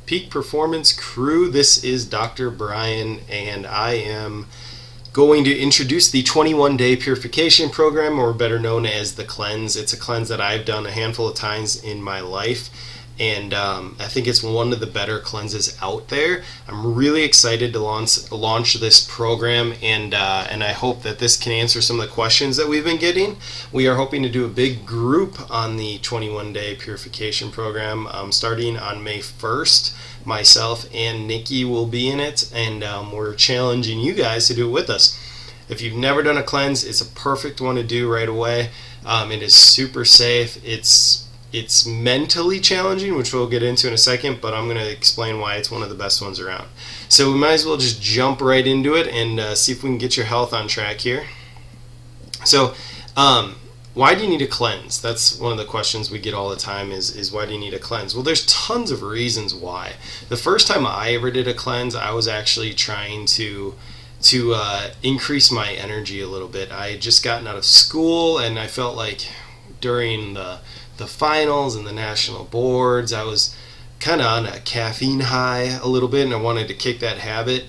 Peak Performance Crew. This is Dr. Brian, and I am going to introduce the 21-day purification program, or better known as the cleanse. It's a cleanse that I've done a handful of times in my life, and I think it's one of the better cleanses out there. I'm really excited to launch this program, and I hope that this can answer some of the questions that we've been getting. We are hoping to do a big group on the 21-day purification program starting on May 1st. Myself and Nikki will be in it, and we're challenging you guys to do it with us. If you've never done a cleanse, it's a perfect one to do right away. It is super safe. It's mentally challenging, which we'll get into in a second, but I'm going to explain why it's one of the best ones around. So we might as well just jump right into it and see if we can get your health on track here. So why do you need a cleanse? That's one of the questions we get all the time is why do you need a cleanse? Well, there's tons of reasons why. The first time I ever did a cleanse, I was actually trying to increase my energy a little bit. I had just gotten out of school, and I felt like during the finals and the national boards, I was kind of on a caffeine high a little bit, and I wanted to kick that habit.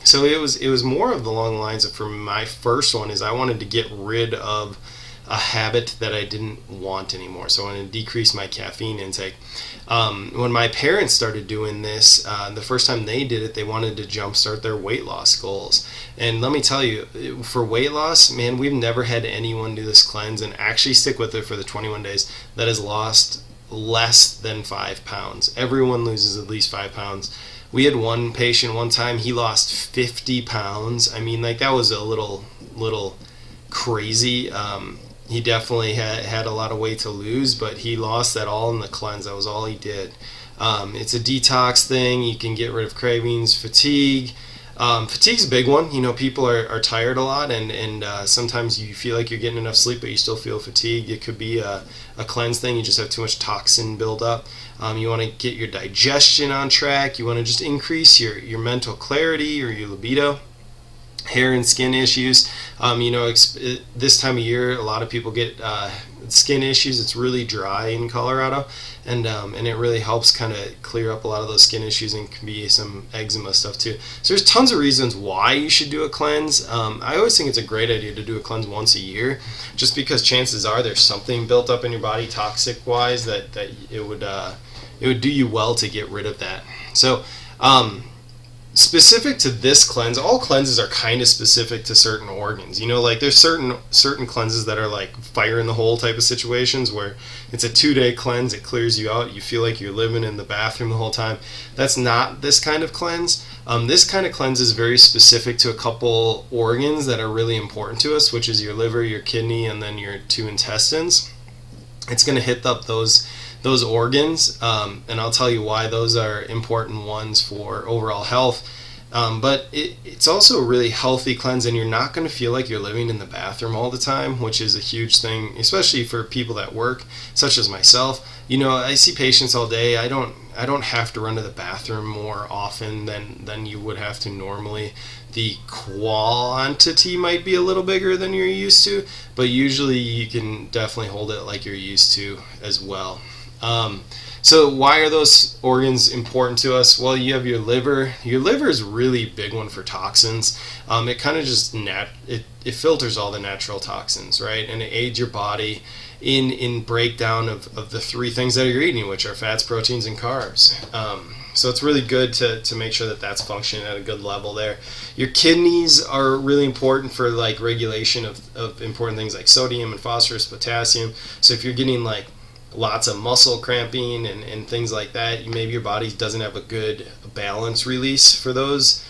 So it was more of the long lines of, for my first one, is I wanted to get rid of a habit that I didn't want anymore. So I wanted to decrease my caffeine intake. When my parents started doing this, the first time they did it, they wanted to jumpstart their weight loss goals. And let me tell you, for weight loss, man, we've never had anyone do this cleanse and actually stick with it for the 21 days that has lost less than 5 pounds. Everyone loses at least 5 pounds. We had one patient one time, he lost 50 pounds. I mean, like, that was a little crazy. He definitely had a lot of weight to lose, but he lost that all in the cleanse. That was all he did. It's a detox thing. You can get rid of cravings, fatigue. Fatigue's a big one. You know, people are tired a lot, and sometimes you feel like you're getting enough sleep, but you still feel fatigued. It could be a cleanse thing. You just have too much toxin build up. You want to get your digestion on track. You want to just increase your mental clarity or your libido. Hair and skin issues. This time of year, a lot of people get skin issues. It's really dry in Colorado, and it really helps kind of clear up a lot of those skin issues, and can be some eczema stuff too. So there's tons of reasons why you should do a cleanse. I always think it's a great idea to do a cleanse once a year, just because chances are there's something built up in your body toxic wise that it would do you well to get rid of that. So specific to this cleanse, all cleanses are kind of specific to certain organs. You know, like there's certain cleanses that are like fire in the hole type of situations where it's a 2-day cleanse, it clears you out, you feel like you're living in the bathroom the whole time. That's not this kind of cleanse. This kind of cleanse is very specific to a couple organs that are really important to us, which is your liver, your kidney, and then your 2 intestines. It's going to hit up those organs, and I'll tell you why those are important ones for overall health. But it's also a really healthy cleanse, and you're not going to feel like you're living in the bathroom all the time, which is a huge thing, especially for people that work, such as myself. You know, I see patients all day. I don't have to run to the bathroom more often than you would have to normally. The quantity might be a little bigger than you're used to, but usually you can definitely hold it like you're used to as well. So why are those organs important to us? Well, you have your liver. Your liver is a really big one for toxins. It kind of just it filters all the natural toxins, right? And it aids your body in breakdown of the 3 things that you're eating, which are fats, proteins, and carbs. So it's really good to make sure that that's functioning at a good level there. Your kidneys are really important for like regulation of important things like sodium and phosphorus, potassium. So if you're getting like lots of muscle cramping and things like that, maybe your body doesn't have a good balance release for those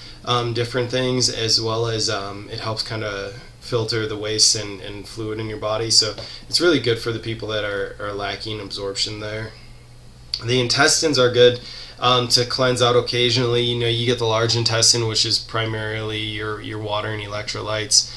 different things, as well as it helps kind of filter the waste and fluid in your body. So it's really good for the people that are lacking absorption there. The intestines are good to cleanse out occasionally. You know, you get the large intestine, which is primarily your water and electrolytes.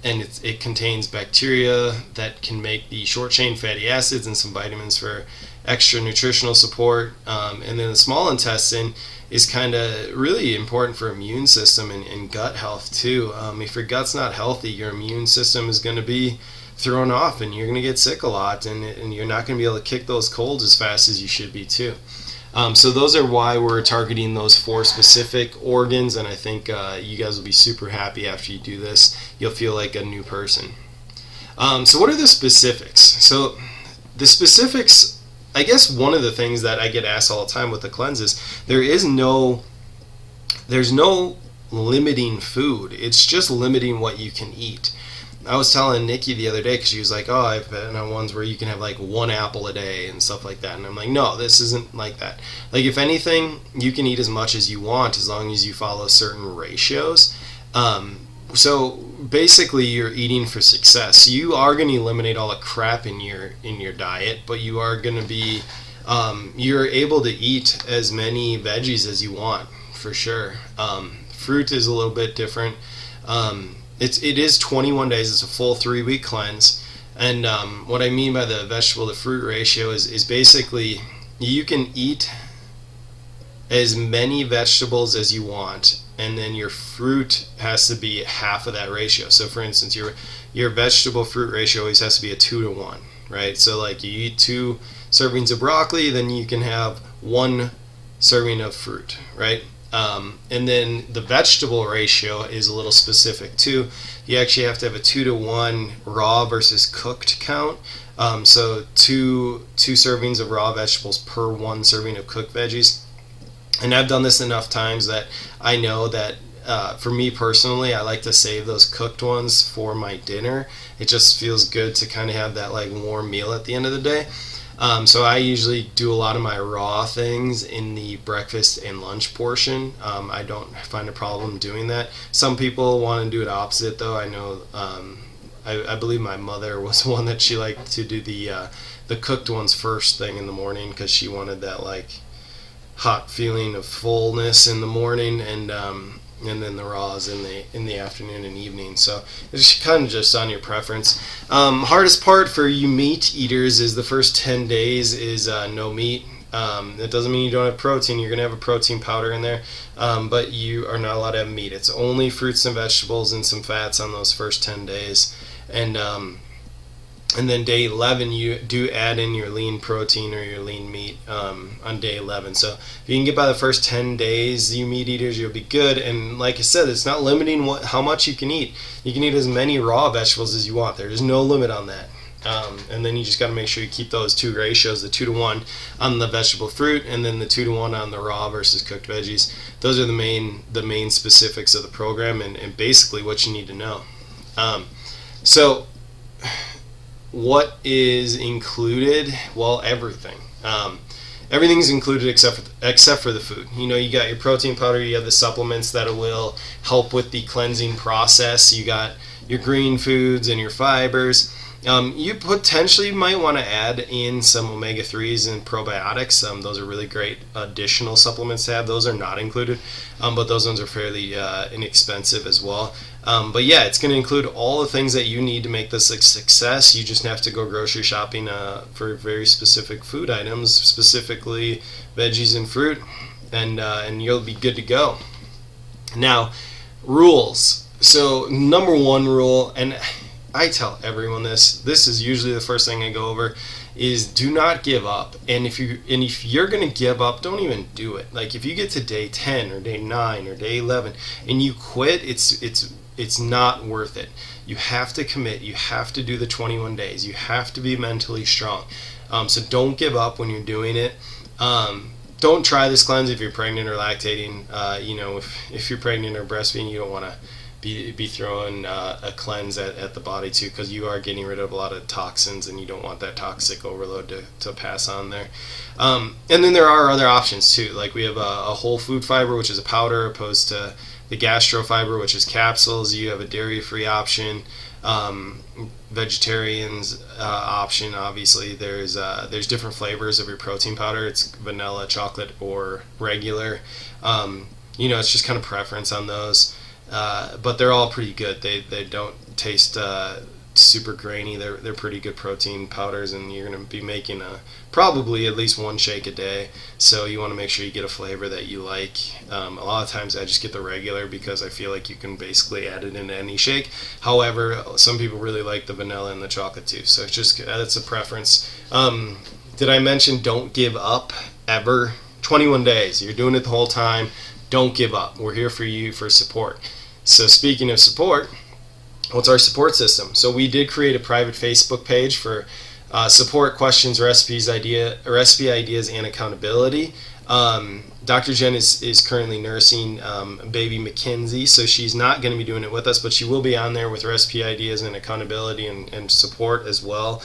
And it contains bacteria that can make the short-chain fatty acids and some vitamins for extra nutritional support. And then the small intestine is kind of really important for immune system and gut health too. If your gut's not healthy, your immune system is going to be thrown off, and you're going to get sick a lot, and you're not going to be able to kick those colds as fast as you should be too. So those are why we're targeting those 4 specific organs, and I think you guys will be super happy after you do this. You'll feel like a new person. So what are the specifics? So the specifics, I guess one of the things that I get asked all the time with the cleanses, there's no limiting food. It's just limiting what you can eat. I was telling Nikki the other day, because she was like, oh, I've been on ones where you can have like 1 apple a day and stuff like that. And I'm like, no, this isn't like that. Like, if anything, you can eat as much as you want as long as you follow certain ratios. So basically, you're eating for success. You are going to eliminate all the crap in your diet, but you are going to be you're able to eat as many veggies as you want, for sure. Fruit is a little bit different. It is 21 days. It's a full 3-week cleanse. And what I mean by the vegetable to fruit ratio is basically you can eat as many vegetables as you want, and then your fruit has to be half of that ratio. So for instance, your vegetable fruit ratio always has to be a 2 to 1, right? So like you eat 2 servings of broccoli, then you can have 1 serving of fruit, right? And then the vegetable ratio is a little specific too. You actually have to have a 2 to 1 raw versus cooked count. So two servings of raw vegetables per 1 serving of cooked veggies. And I've done this enough times that I know that for me personally, I like to save those cooked ones for my dinner. It just feels good to kind of have that like warm meal at the end of the day. So I usually do a lot of my raw things in the breakfast and lunch portion. I don't find a problem doing that. Some people want to do it opposite, though. I know I believe my mother was one that she liked to do the cooked ones first thing in the morning, because she wanted that like hot feeling of fullness in the morning, and then the raws in the afternoon and evening. So it's kind of just on your preference. Hardest part for you meat eaters is the first 10 days is no meat. That doesn't mean you don't have protein. You're going to have a protein powder in there, but you are not allowed to have meat. It's only fruits and vegetables and some fats on those first 10 days. And then day 11, you do add in your lean protein or your lean meat on day 11. So if you can get by the first 10 days, you meat eaters, you'll be good. And like I said, it's not limiting how much you can eat. You can eat as many raw vegetables as you want. There's no limit on that. And then you just got to make sure you keep those 2 ratios, the 2 to 1 on the vegetable fruit, and then the 2 to 1 on the raw versus cooked veggies. Those are the main specifics of the program, and basically what you need to know. So what is included? Well, everything. Everything's included except for the food. You know, you got your protein powder, you have the supplements that will help with the cleansing process. You got your green foods and your fibers. You potentially might want to add in some omega-3s and probiotics. Those are really great additional supplements to have. Those are not included, but those ones are fairly inexpensive as well. But yeah, it's going to include all the things that you need to make this a success. You just have to go grocery shopping for very specific food items, specifically veggies and fruit, and you'll be good to go. Now, rules. So number 1 rule, and I tell everyone this is usually the first thing I go over, is do not give up. And if you're going to give up, don't even do it. Like if you get to day 10 or day 9 or day 11 and you quit, it's not worth it. You have to commit. You have to do the 21 days. You have to be mentally strong. So don't give up when you're doing it. Don't try this cleanse if you're pregnant or lactating. If you're pregnant or breastfeeding, you don't want to be throwing a cleanse at the body too, because you are getting rid of a lot of toxins and you don't want that toxic overload to pass on there. And then there are other options too, like we have a whole food fiber, which is a powder, opposed to the gastro fiber, which is capsules. You have a dairy-free option, vegetarians option. Obviously there's different flavors of your protein powder. It's vanilla, chocolate, or regular. It's just kind of preference on those. But they're all pretty good. They don't taste super grainy. They're pretty good protein powders, and you're going to be making probably at least 1 shake a day. So you want to make sure you get a flavor that you like. A lot of times I just get the regular because I feel like you can basically add it into any shake. However, some people really like the vanilla and the chocolate too. So it's a preference. Did I mention don't give up ever? 21 days. You're doing it the whole time. Don't give up. We're here for you for support. So speaking of support, what's our support system? So we did create a private Facebook page for support, questions, recipe ideas, and accountability. Dr. Jen is currently nursing baby Mackenzie, so she's not going to be doing it with us, but she will be on there with recipe ideas and accountability and support as well.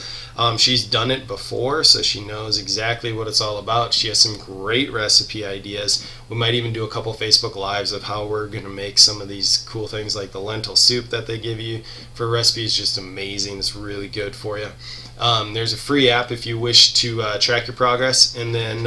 She's done it before, so she knows exactly what it's all about. She has some great recipe ideas. We might even do a couple Facebook Lives of how we're going to make some of these cool things, like the lentil soup that they give you for recipes. Just amazing. It's really good for you. There's a free app if you wish to track your progress, and then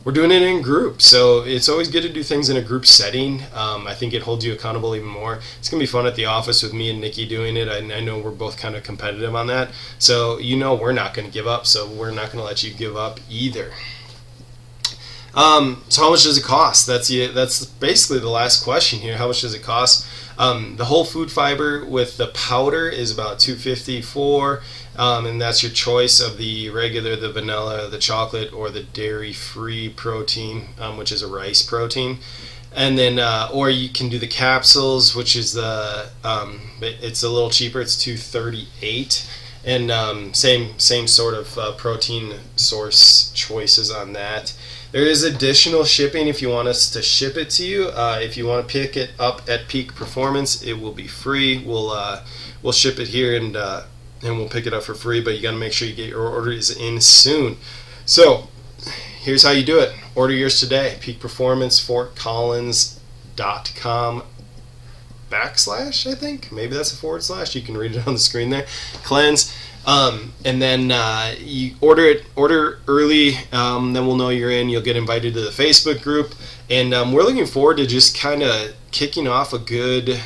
we're doing it in groups, so it's always good to do things in a group setting. I think it holds you accountable even more. It's going to be fun at the office with me and Nikki doing it. I know we're both kind of competitive on that, so we're not going to give up, so we're not going to let you give up either. So how much does it cost? That's basically the last question here. How much does it cost? The whole food fiber with the powder is about $254, and that's your choice of the regular, the vanilla, the chocolate, or the dairy-free protein, which is a rice protein. And then, or you can do the capsules, which is it's a little cheaper. It's $238, and same sort of protein source choices on that. There is additional shipping if you want us to ship it to you. If you want to pick it up at Peak Performance, it will be free. We'll ship it here and we'll pick it up for free. But you got to make sure you get your orders in soon. So here's how you do it. Order yours today. Peak Performance, FortCollins.com / I think maybe that's a / you can read it on the screen there. Cleanse. And then you order early, then we'll know you're in. You'll get invited to the Facebook group, and we're looking forward to just kind of kicking off a good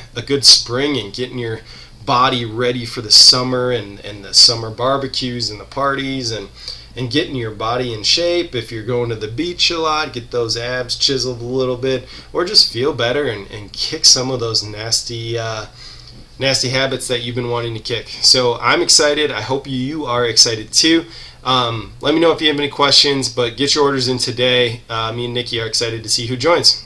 spring and getting your body ready for the summer and the summer barbecues and the parties and getting your body in shape. If you're going to the beach a lot, get those abs chiseled a little bit, or just feel better and kick some of those nasty habits that you've been wanting to kick. So I'm excited. I hope you are excited too. Let me know if you have any questions, but get your orders in today. Me and Nikki are excited to see who joins.